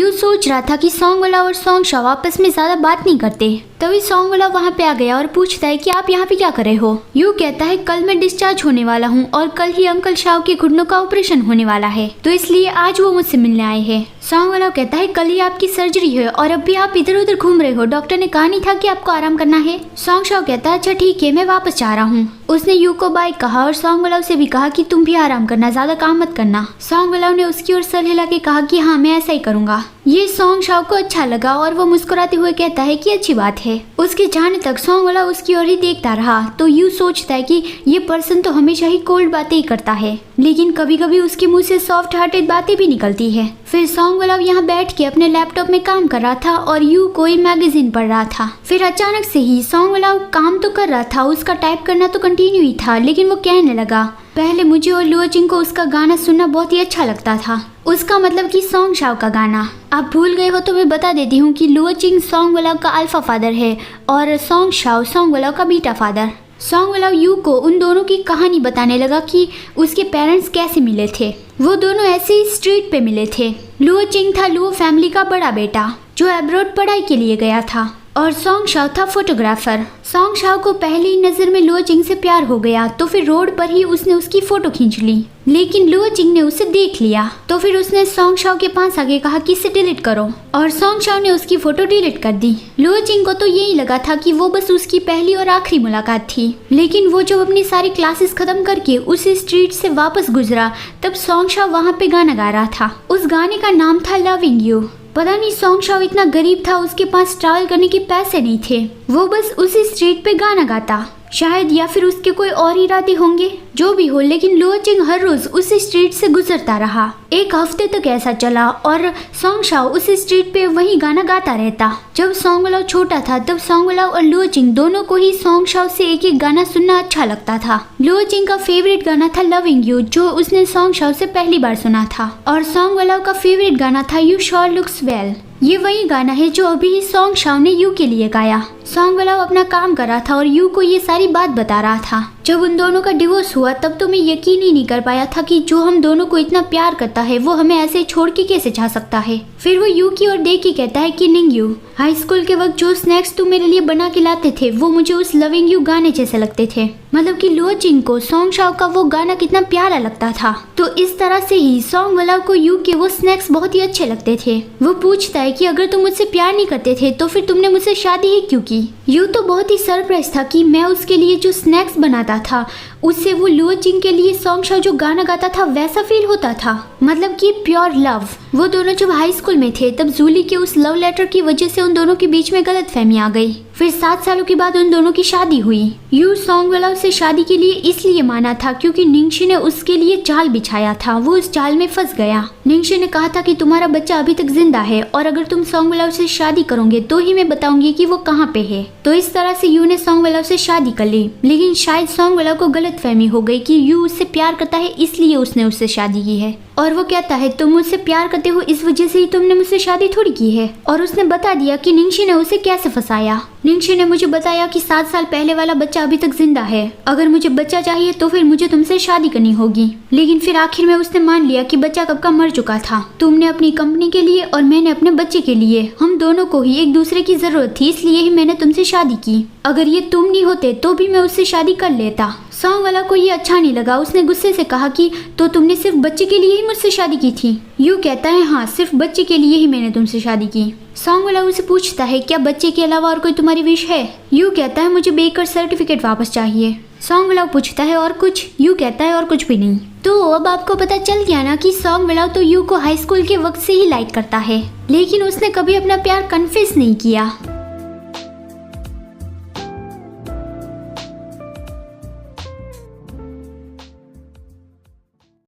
You सोच रहा था कि सॉन्ग वाला और सॉन्ग शाओ आपस में ज्यादा बात नहीं करते। तभी सॉन्ग वाला वहाँ पे आ गया और पूछता है कि आप यहाँ पे क्या कर रहे हो। यू कहता है कल मैं डिस्चार्ज होने वाला हूँ और कल ही अंकल शाओ के घुटनों का ऑपरेशन होने वाला है, तो इसलिए आज वो मुझसे मिलने आए हैं। सॉन्ग वाला कहता है कल ही आपकी सर्जरी है और अब भी आप इधर उधर घूम रहे हो, डॉक्टर ने कहा नहीं था कि आपको आराम करना है। सॉन्ग शाओ कहता है अच्छा ठीक है, मैं वापस जा रहा हूँ। उसने यू को बाय कहा और सॉन्ग वाला से भी कहा कि तुम भी आराम करना, ज्यादा काम मत करना। सॉन्ग वाला ने उसकी ओर सर हिला के कहा कि हाँ मैं ऐसा ही करूंगा। ये सॉन्ग शाओ को अच्छा लगा और वो मुस्कुराते हुए कहता है कि अच्छी बात है। उसके जाने तक सॉन्ग वाला उसकी ओर ही देखता रहा। तो यू सोचता है कि ये पर्सन तो हमेशा ही कोल्ड बातें ही करता है, लेकिन कभी कभी उसके मुंह से सॉफ्ट हार्टेड बातें भी निकलती है। फिर सॉन्ग वाला यहाँ बैठ के अपने लैपटॉप में काम कर रहा था और यू कोई मैगजीन पढ़ रहा था। फिर अचानक से ही सॉन्ग वाला काम तो कर रहा था, उसका टाइप करना तो कंटिन्यू ही था, लेकिन वो कहने लगा पहले मुझे और लुओ चिंग को उसका गाना सुनना बहुत ही अच्छा लगता था। उसका मतलब कि सॉन्ग शाओ का गाना। आप भूल गए हो तो मैं बता देती हूँ कि लुओ चिंग सॉन्ग वाला का अल्फा फादर है और सॉन्ग शाओ सॉन्ग वाला का बीटा फादर। सॉन्ग वाला यू को उन दोनों की कहानी बताने लगा कि उसके पेरेंट्स कैसे मिले थे। वो दोनों ऐसे ही स्ट्रीट पे मिले थे। लुओ चिंग था लुओ फैमिली का बड़ा बेटा जो अब्रॉड पढ़ाई के लिए गया था और सॉन्ग शाओ था फोटोग्राफर। सॉन्ग शाओ को पहली नजर में लुओ चिंग से प्यार हो गया, तो फिर रोड पर ही उसने उसकी फोटो खींच ली, लेकिन लुओ चिंग ने उसे देख लिया। तो फिर उसने सॉन्ग शाओ के पास आके कहा कि इसे डिलीट करो और सॉन्ग शाओ ने उसकी फोटो डिलीट कर दी। लुओ चिंग को तो यही लगा था कि वो बस उसकी पहली और आखिरी मुलाकात थी, लेकिन वो जब अपनी सारी क्लासेस खत्म करके उस स्ट्रीट से वापस गुजरा तब सॉन्ग शाओ वहाँ पे गाना गा रहा था। उस गाने का नाम था लविंग यू। पता नहीं सॉन्ग शाओ इतना गरीब था, उसके पास ट्रैवल करने के पैसे नहीं थे, वो बस उसी स्ट्रीट पे गाना गाता। शायद या फिर उसके कोई और इरादे होंगे, जो भी हो, लेकिन लुओ चिंग हर रोज उस स्ट्रीट से गुजरता रहा। एक हफ्ते तक ऐसा चला और सॉन्ग शाओ उस स्ट्रीट पे वही गाना गाता रहता। जब सॉन्ग वाला छोटा था तब सॉन्ग वाला और लुओ चिंग दोनों को ही सॉन्ग शाओ से एक एक गाना सुनना अच्छा लगता था। लुओ चिंग का फेवरेट गाना था लविंग यू, जो उसने सॉन्ग शाओ से पहली बार सुना था, और सॉन्ग वाला का फेवरेट गाना था यू श्योर लुक्स वेल। ये वही गाना है जो अभी सॉन्ग शाओ ने यू के लिए गाया। सॉन्ग वाला अपना काम कर रहा था और यू को ये सारी बात बता रहा था। जब उन दोनों का डिवोर्स हुआ तब तो मैं यकीन ही नहीं कर पाया था कि जो हम दोनों को इतना प्यार करता है वो हमें ऐसे छोड़ के कैसे जा सकता है। फिर वो यू की ओर देख के कहता है कि निंग यू, हाई स्कूल के वक्त जो स्नैक्स तुम मेरे लिए बना के लाते थे वो मुझे उस लविंग यू गाने जैसे लगते थे। मतलब कि लुओ चिंग को सॉन्ग शाओ का वो गाना कितना प्यारा लगता था। तो इस तरह से ही सॉन्ग वाला को यू के वो स्नैक्स बहुत ही अच्छे लगते थे। वो पूछता है कि अगर तुम मुझसे प्यार नहीं करते थे तो फिर तुमने मुझसे शादी ही क्यों की। यू तो बहुत ही सरप्राइज था कि मैं उसके लिए जो स्नैक्स बनाता था उससे वो लुओ चिंग के लिए सॉन्ग शाओ जो गाना गाता था वैसा फील होता था। मतलब कि प्योर लव। वो दोनों जब हाई स्कूल में थे तब जूली के उस लव लेटर की वजह से उन दोनों के बीच में गलतफहमी आ गई। फिर 7 सालों के बाद उन दोनों की शादी हुई। यू सॉन्ग वाला उसे शादी के लिए इसलिए माना था क्योंकि निंगशी ने उसके लिए जाल बिछाया था। वो उस जाल में फंस गया। निंगशी ने कहा था कि तुम्हारा बच्चा अभी तक जिंदा है और अगर तुम सॉन्ग वाला से शादी करोगे तो ही मैं बताऊंगी कि वो कहाँ पे है। तो इस तरह से यू ने सॉन्ग वाला से शादी कर ली, लेकिन शायद सॉन्ग वाला को गलतफहमी हो गई कि यू उससे प्यार करता है इसलिए उसने उससे शादी की है। और वो कहता है तुम मुझसे प्यार करते हो इस वजह से ही तुमने मुझसे शादी थोड़ी की है। और उसने बता दिया कि निंगशी ने उसे कैसे फंसाया। निंगशी ने मुझे बताया कि 7 साल पहले वाला बच्चा अभी तक जिंदा है, अगर मुझे बच्चा चाहिए तो फिर मुझे तुमसे शादी करनी होगी। लेकिन फिर आखिर में उसने मान लिया कि बच्चा कब का मर चुका था। तुमने अपनी कंपनी के लिए और मैंने अपने बच्चे के लिए, हम दोनों को ही एक दूसरे की जरूरत थी, इसलिए ही मैंने तुमसे शादी की। अगर ये तुम नहीं होते तो भी मैं उससे शादी कर लेता। सॉन्ग वाला को ये अच्छा नहीं लगा। उसने गुस्से से कहा कि तो तुमने सिर्फ बच्चे के लिए ही मुझसे शादी की थी। यू कहता है हाँ, सिर्फ बच्चे के लिए ही मैंने तुमसे शादी की। सॉन्ग वाला उसे पूछता है क्या बच्चे के अलावा और कोई तुम्हारी विश है। यू कहता है मुझे बेकर सर्टिफिकेट वापस चाहिए। सॉन्ग वाला पूछता है और कुछ। यू कहता है और कुछ भी नहीं। तो अब आपको पता चल गया ना कि सॉन्ग वाला तो यू को हाई स्कूल के वक्त से ही लाइक करता है, लेकिन उसने कभी अपना प्यार कन्फेस नहीं किया।